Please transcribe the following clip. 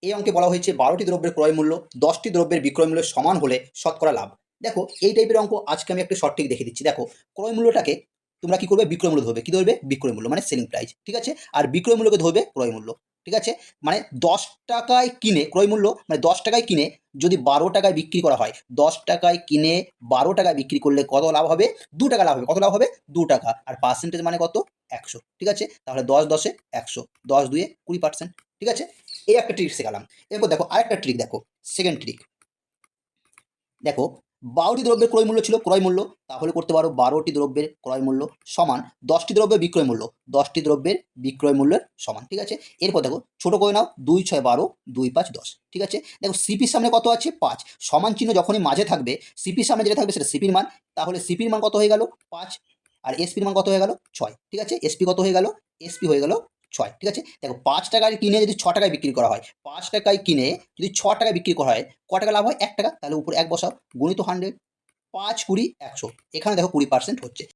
এই অঙ্কে বলা হয়েছে 12টি দ্রব্যের ক্রয় মূল্য 10টি দ্রব্যের বিক্রয় মূল্যের সমান হলে শতকরা লাভ। দেখো এই টাইপের অঙ্ক আজকে আমি একটা সঠিক দেখিয়ে দিচ্ছি। দেখো ক্রয় মূল্যটাকে তোমরা কি করবে, বিক্রয় মূল্য ধরবে। কি ধরবে? বিক্রয় মূল্য মানে সেলিং প্রাইস, ঠিক আছে। আর বিক্রয় মূল্যকে ধরবে ক্রয় মূল্য, ঠিক আছে। মানে 10 টাকায় কিনে, ক্রয় মূল্য মানে 10 টাকায় কিনে যদি 12 টাকায় বিক্রি করা হয়, 10 টাকায় কিনে 12 টাকায় বিক্রি করলে কত লাভ হবে? 2 টাকা লাভ হবে। কত লাভ হবে? 2 টাকা। আর পার্সেন্টেজ মানে কত? 100, ঠিক আছে। তাহলে 10 10 100, 10 2 20%, ঠিক আছে। এই একটা ট্রিক শেখালাম। এরপর দেখো আরেকটা ট্রিক, দেখো সেকেন্ড ট্রিক। দেখো 12টি দ্রব্যের ক্রয় মূল্য ছিল ক্রয় মূল্য, তাহলে করতে পারো 12টি দ্রব্যের ক্রয় মূল্য সমান 10টি দ্রব্যের বিক্রয় মূল্য, 10টি দ্রব্যের বিক্রয় মূল্যের সমান, ঠিক আছে। এরপর দেখো ছোট করে নাও, 2 6 12, 2 5 10, ঠিক আছে। দেখো সিপির সামনে কত আছে? 5। সমান চিহ্ন যখনই মাঝে থাকবে, সিপির সামনে যেটা থাকবে সেটা সিপির মান, তাহলে সিপির মান কত হয়ে গেল? 5। আর এসপির মান কত হয়ে গেল? 6, ঠিক আছে। এসপি কত হয়ে গেল? এসপি হয়ে গেল 6, ঠিক আছে। দেখো 5 টাকায় কিনে যদি 6 টাকায় বিক্রি করা হয়, 5 টাকায় কিনে যদি 6 টাকায় বিক্রি করা হয়, ক টাকা লাভ হয়? 1 টাকা। তাহলে উপরে 1 বসাও, গুণিত 100, 5 20 100। এখানে দেখো 20% হচ্ছে।